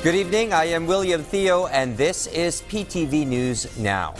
Good evening, I am William Theo, and this is PTV News Now.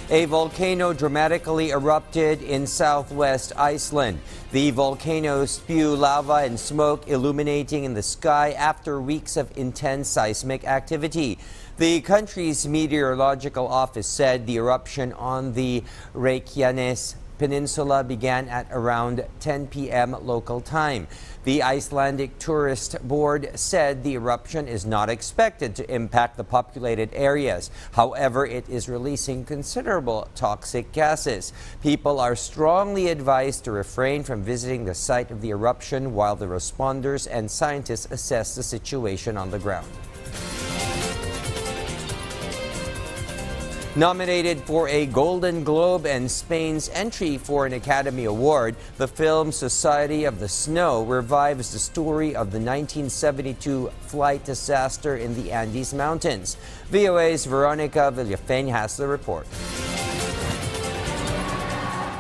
A volcano dramatically erupted in southwest Iceland. The volcano spewed lava and smoke illuminating in the sky after weeks of intense seismic activity. The country's meteorological office said the eruption on the Reykjanes Peninsula began at around 10 p.m. local time. The Icelandic Tourist Board said the eruption is not expected to impact the populated areas. However, it is releasing considerable toxic gases. People are strongly advised to refrain from visiting the site of the eruption while the responders and scientists assess the situation on the ground. Nominated for a Golden Globe and Spain's entry for an Academy Award, the film Society of the Snow revives the story of the 1972 flight disaster in the Andes Mountains. VOA's Veronica Villafeñ has the report.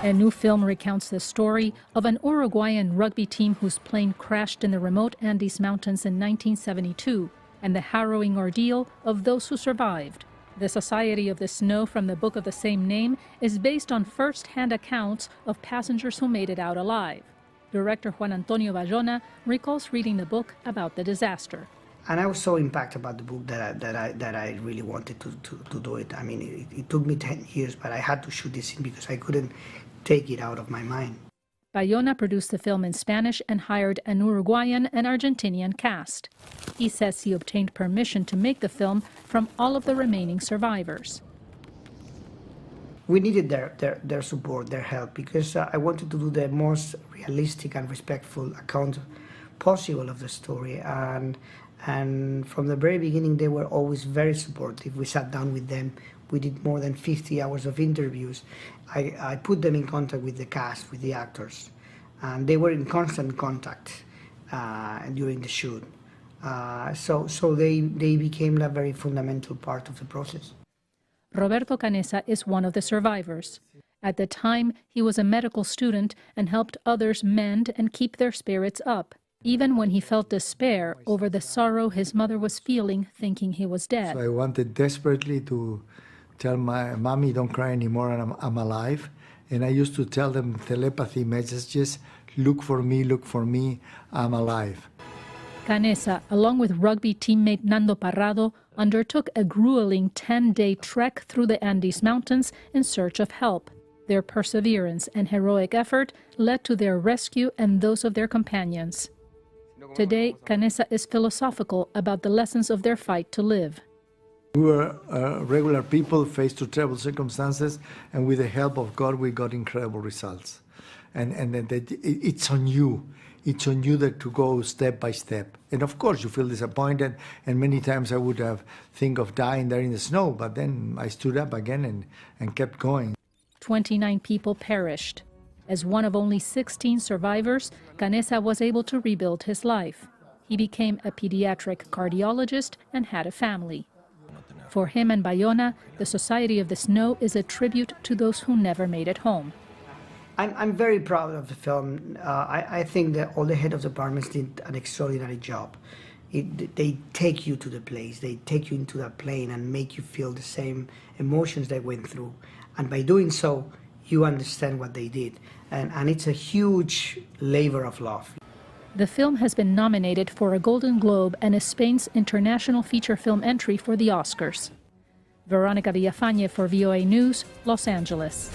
A new film recounts the story of an Uruguayan rugby team whose plane crashed in the remote Andes Mountains in 1972 and the harrowing ordeal of those who survived. The Society of the Snow from the book of the same name is based on first-hand accounts of passengers who made it out alive. Director Juan Antonio Bayona recalls reading the book about the disaster. And I was so impacted about the book that I really wanted to do it. I mean, it took me 10 years, but I had to shoot this scene because I couldn't take it out of my mind. Bayona produced the film in Spanish and hired an Uruguayan and Argentinian cast. He says he obtained permission to make the film from all of the remaining survivors. We needed their support, their help, because I wanted to do the most realistic and respectful account possible of the story. And from the very beginning, they were always very supportive. We sat down with them. We did more than 50 hours of interviews. I put them in contact with the cast, with the actors, and they were in constant contact during the shoot. So they became a very fundamental part of the process. Roberto Canessa is one of the survivors. At the time, he was a medical student and helped others mend and keep their spirits up, even when he felt despair over the sorrow his mother was feeling, thinking he was dead. So I wanted desperately to tell my mommy, don't cry anymore, and I'm alive. And I used to tell them telepathy messages, look for me, I'm alive. Canessa, along with rugby teammate Nando Parrado, undertook a grueling 10-day trek through the Andes Mountains in search of help. Their perseverance and heroic effort led to their rescue and those of their companions. Today, Canessa is philosophical about the lessons of their fight to live. We were regular people faced to terrible circumstances, and with the help of God, we got incredible results. And it's on you. It's on you that to go step by step. And of course, you feel disappointed, and many times I would have think of dying there in the snow, but then I stood up again and kept going. 29 people perished. As one of only 16 survivors, Canessa was able to rebuild his life. He became a pediatric cardiologist and had a family. For him and Bayona, the Society of the Snow is a tribute to those who never made it home. I'm very proud of the film. I think that all the head of departments did an extraordinary job. They take you to the place, they take you into that plane and make you feel the same emotions they went through. And by doing so, you understand what they did. And it's a huge labor of love. The film has been nominated for a Golden Globe and is Spain's international feature film entry for the Oscars. Veronica Villafeñ for VOA News, Los Angeles.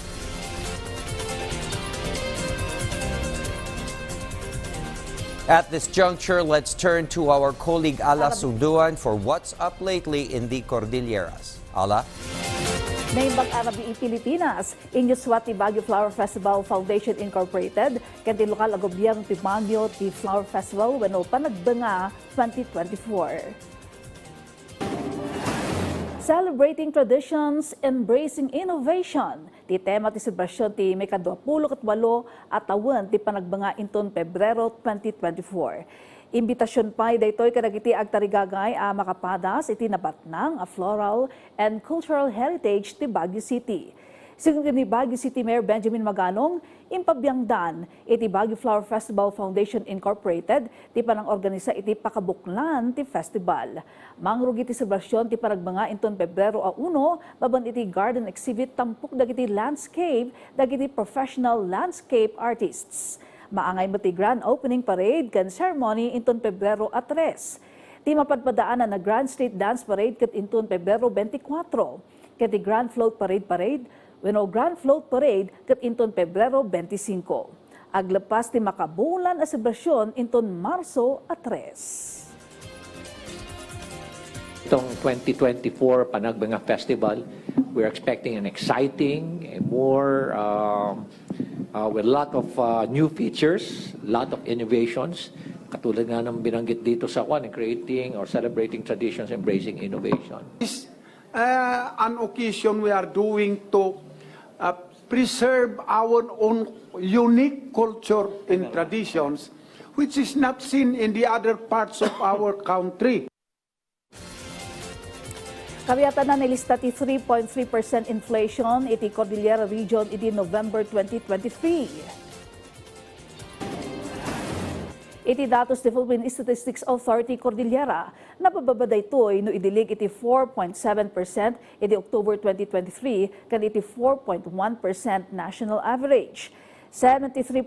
At this juncture, let's turn to our colleague Ala Sunduan for what's up lately in the Cordilleras. Ala? Naimbag Arabi Pilipinas, inyuswat ti Baguio Flower Festival Foundation Incorporated, kaya lokal a gobyerno ti Baguio ti Flower Festival wano panagdanga 2024. Celebrating traditions, embracing innovation. Ti tema ti selebrasyon ti may ka-28 at taon ti panagbanga inton Pebrero 2024. Imbitasyon pa daytoy kadagiti agtarigagay a makapadas iti nabatnang a floral and cultural heritage ti Baguio City. Sigun ni Baguio City Mayor Benjamin Maganong, impabiyangdan iti Baguio Flower Festival Foundation Incorporated, ti panang organisa iti pakabuklan ti festival. Mangrug iti selebrasyon ti paragbanga inton Pebrero a 1, baban iti garden exhibit tampok dagiti landscape, dagiti professional landscape artists. Maangay mo ti grand opening parade kan ceremony inton Pebrero a 3. Ti mapadpadaanan na Grand Street Dance Parade ket inton Pebrero 24, ket ti Grand Float Parade, wenno Grand Float Parade ket inton Pebrero 25. Aglepas ti makabulan a selebrasyon inton Marso a 3. Itong 2024 Panagbenga Festival, we're expecting an exciting, more with a lot of new features, a lot of innovations. Katulad nga ng binanggit dito sa creating or celebrating traditions, embracing innovation. This an occasion we are doing to preserve our own unique culture and traditions, which is not seen in the other parts of our country. Kabiyatan na nilista ti 3.3% inflation iti Cordillera Region iti November 2023. Iti datos ti Philippine Statistics Authority Cordillera, napababa daytoy no idilig iti 4.7% iti October 2023 kan iti 4.1% national average. 73%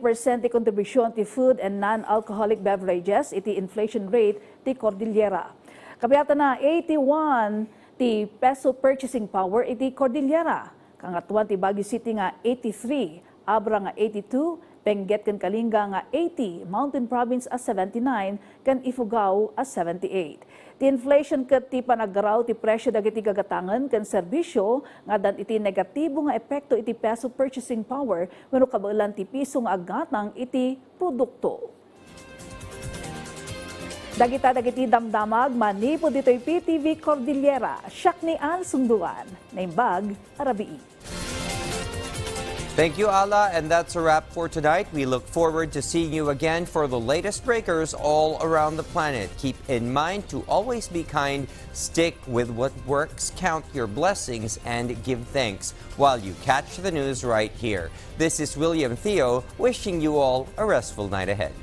ti kontribusyon ti food and non-alcoholic beverages iti inflation rate ti Cordillera. Kabiyatan na 81 ti peso purchasing power iti Cordillera. Kangatuan ti Baguio City nga 83, Abra nga 82, Benguet ken Kalinga nga 80, Mountain Province as 79, ken Ifugao as 78. Ti inflation ket ti panaggaraw ti presyo dagiti gagatangan ken serbisyo nga dan iti negatibo nga epekto iti peso purchasing power wenno kabaelan ti piso nga agatang iti produkto. Dagiti damdamag manipod dito'y PTV Cordillera, siyak ni Ann Sunduan, naimbag, Arabii. Thank you, Ala, and that's a wrap for tonight. We look forward to seeing you again for the latest breakers all around the planet. Keep in mind to always be kind, stick with what works, count your blessings, and give thanks while you catch the news right here. This is William Theo wishing you all a restful night ahead.